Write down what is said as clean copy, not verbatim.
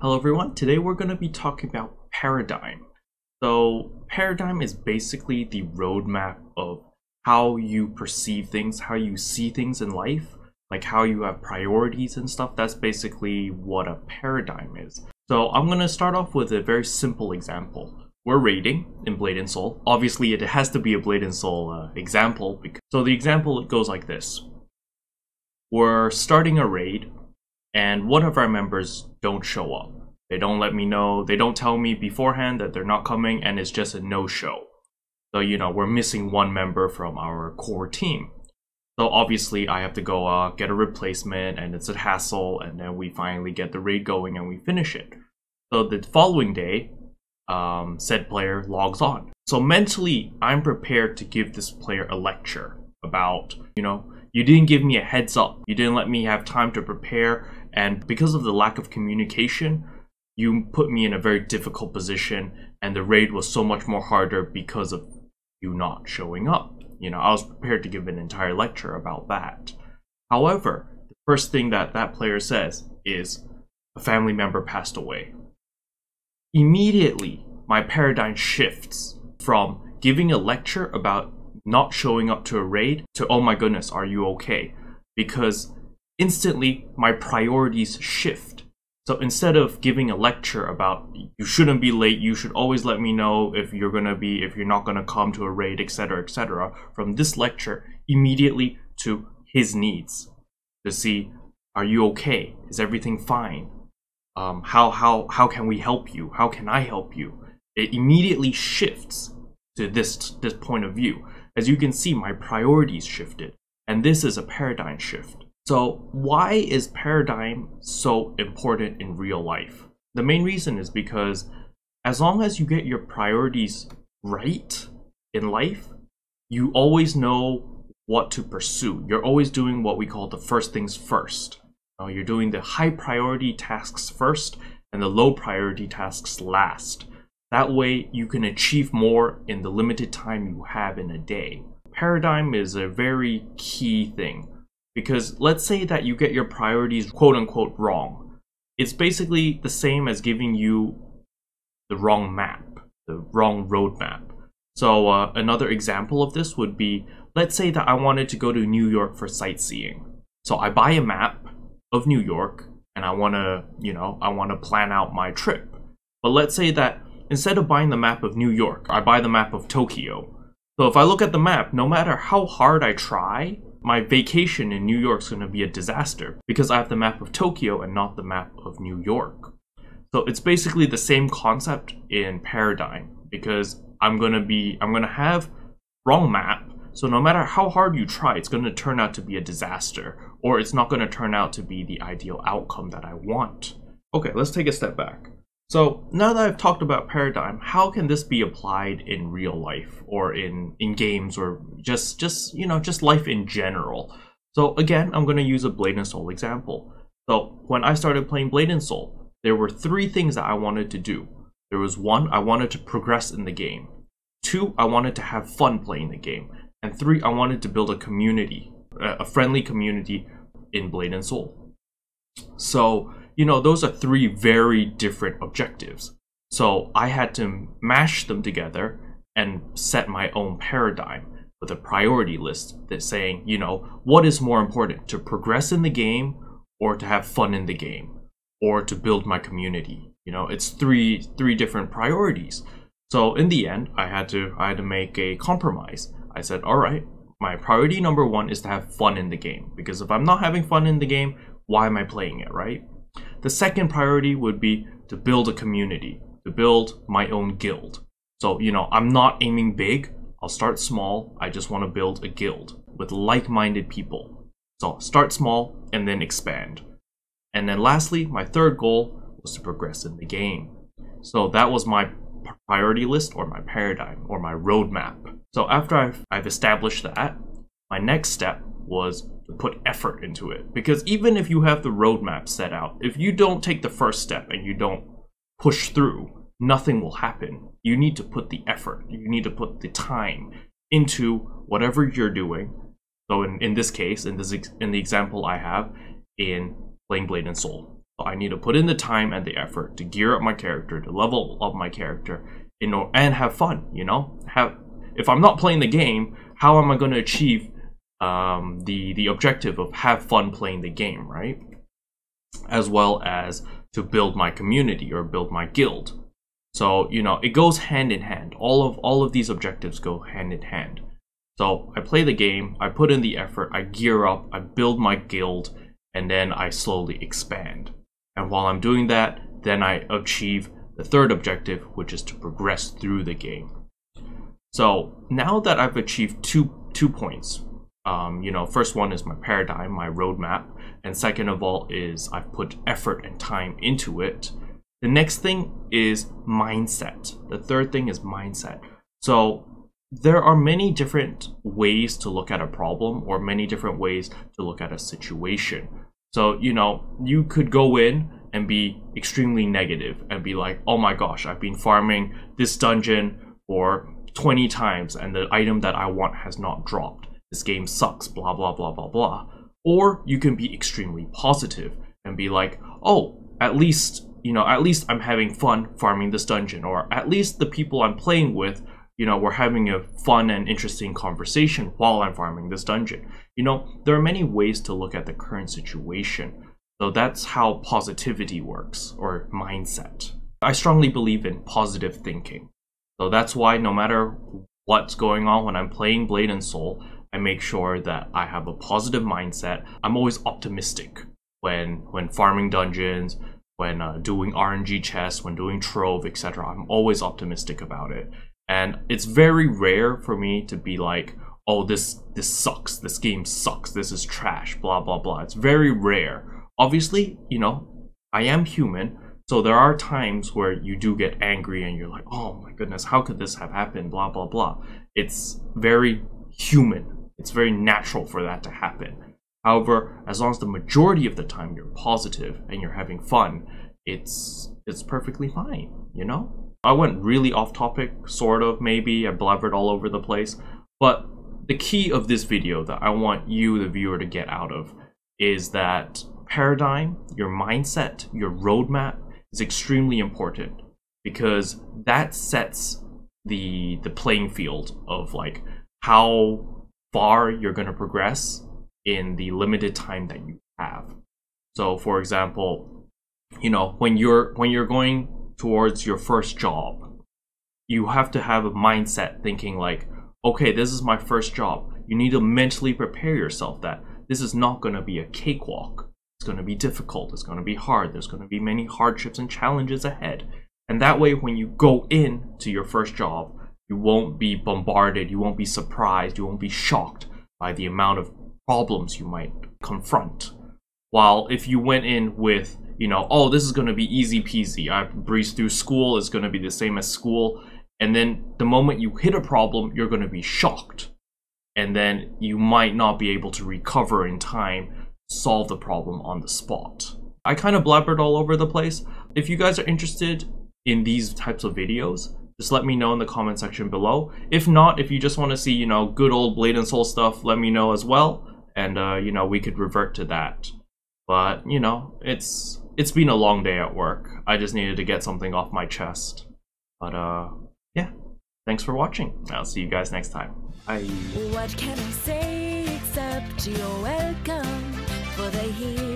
Hello everyone, today we're going to be talking about paradigm. So paradigm is basically the roadmap of how you perceive things, how you see things in life, like how you have priorities and stuff. That's basically what a paradigm is. So I'm going to start off with a very simple example. We're raiding in Blade & Soul. Obviously it has to be a Blade & Soul example. So the example goes like this. We're starting a raid and one of our members don't show up. They don't let me know, they don't tell me beforehand that they're not coming, and it's just a no-show. So, you know, we're missing one member from our core team. So obviously I have to go get a replacement, and it's a hassle, and then we finally get the raid going and we finish it. So the following day, said player logs on. So mentally, I'm prepared to give this player a lecture about, you know, you didn't give me a heads up, you didn't let me have time to prepare, and because of the lack of communication, you put me in a very difficult position, and the raid was so much more harder because of you not showing up. You know, I was prepared to give an entire lecture about that. However, the first thing that that player says is, a family member passed away. Immediately, my paradigm shifts from giving a lecture about not showing up to a raid to, oh my goodness, are you okay? Because instantly, my priorities shift. So instead of giving a lecture about you shouldn't be late, you should always let me know if you're not gonna come to a raid, etc., etc., from this lecture immediately to his needs, to see, are you okay? Is everything fine? How can we help you? How can I help you? It immediately shifts to this point of view. As you can see, my priorities shifted, and this is a paradigm shift. So why is paradigm so important in real life? The main reason is because as long as you get your priorities right in life, you always know what to pursue. You're always doing what we call the first things first. You're doing the high priority tasks first and the low priority tasks last. That way you can achieve more in the limited time you have in a day. Paradigm is a very key thing. Because let's say that you get your priorities quote-unquote wrong. It's basically the same as giving you the wrong map, the wrong roadmap. So another example of this would be, let's say that I wanted to go to New York for sightseeing. So I buy a map of New York and I want to plan out my trip. But let's say that instead of buying the map of New York, I buy the map of Tokyo. So if I look at the map, no matter how hard I try, my vacation in New York is going to be a disaster because I have the map of Tokyo and not the map of New York. So it's basically the same concept in paradigm, because I'm going to have wrong map. So no matter how hard you try, it's going to turn out to be a disaster, or it's not going to turn out to be the ideal outcome that I want. Okay, let's take a step back. So now that I've talked about paradigm, how can this be applied in real life or in games, or just life in general? So again, I'm going to use a Blade & Soul example. So when I started playing Blade & Soul, there were 3 things that I wanted to do. There was 1, I wanted to progress in the game. 2, I wanted to have fun playing the game. And 3, I wanted to build a community, a friendly community in Blade & Soul. So, you know, those are 3 very different objectives. So I had to mash them together and set my own paradigm with a priority list that's saying, you know, what is more important, to progress in the game or to have fun in the game or to build my community? You know, it's three different priorities. So in the end, I had to make a compromise. I said, all right, my priority number 1 is to have fun in the game, because if I'm not having fun in the game, why am I playing it, right? The second priority would be to build a community, to build my own guild. So, you know, I'm not aiming big. I'll start small. I just want to build a guild with like-minded people. So start small and then expand. And then lastly, my third goal was to progress in the game. So that was my priority list, or my paradigm, or my roadmap. So after I've established that, my next step was to put effort into it. Because even if you have the roadmap set out, if you don't take the first step and you don't push through, nothing will happen. You need to put the effort, you need to put the time into whatever you're doing So in this case, in the example I have in playing Blade and Soul, so I need to put in the time and the effort to gear up my character, to level up my character, and have fun. You know, if I'm not playing the game, how am I going to achieve the objective of have fun playing the game, right? As well as to build my community or build my guild. So, you know, it goes hand in hand. All of these objectives go hand in hand. So I play the game, I put in the effort, I gear up, I build my guild, and then I slowly expand. And while I'm doing that, then I achieve the third objective, which is to progress through the game. So now that I've achieved two points, you know, first one is my paradigm, my roadmap, and second of all is I've put effort and time into it. The next thing is mindset. The third thing is mindset. So there are many different ways to look at a problem or many different ways to look at a situation. So, you know, you could go in and be extremely negative and be like, oh my gosh, I've been farming this dungeon for 20 times and the item that I want has not dropped. This game sucks, blah, blah, blah, blah, blah. Or you can be extremely positive and be like, oh, at least, you know, at least I'm having fun farming this dungeon, or at least the people I'm playing with, you know, we're having a fun and interesting conversation while I'm farming this dungeon. You know, there are many ways to look at the current situation. So that's how positivity works, or mindset. I strongly believe in positive thinking. So that's why no matter what's going on when I'm playing Blade and Soul, I make sure that I have a positive mindset. I'm always optimistic when farming dungeons, when doing RNG chests, when doing trove, etc. I'm always optimistic about it. And it's very rare for me to be like, oh, this sucks, this game sucks, this is trash, blah, blah, blah. It's very rare. Obviously, you know, I am human, so there are times where you do get angry and you're like, oh my goodness, how could this have happened, blah, blah, blah. It's very human. It's very natural for that to happen. However, as long as the majority of the time you're positive and you're having fun, it's perfectly fine, you know? I went really off topic, sort of, maybe. I blabbered all over the place. But the key of this video that I want you, the viewer, to get out of is that paradigm, your mindset, your roadmap is extremely important, because that sets the playing field of like how far you're going to progress in the limited time that you have. So for example, you know, when you're going towards your first job, you have to have a mindset thinking like, okay, this is my first job. You need to mentally prepare yourself that this is not going to be a cakewalk. It's going to be difficult. It's going to be hard. There's going to be many hardships and challenges ahead. And that way, when you go in to your first job, you won't be bombarded. You won't be surprised. You won't be shocked by the amount of problems you might confront. While if you went in with, you know, oh, this is going to be easy peasy, I've breezed through school, it's going to be the same as school, and then the moment you hit a problem, you're going to be shocked, and then you might not be able to recover in time, solve the problem on the spot. I kind of blabbered all over the place. If you guys are interested in these types of videos, just let me know in the comment section below. If not, if you just want to see, you know, good old Blade and Soul stuff, let me know as well, and you know, we could revert to that. But, you know, it's been a long day at work. I just needed to get something off my chest. But, yeah. Thanks for watching. I'll see you guys next time. Bye. What can I say except you're welcome for the year?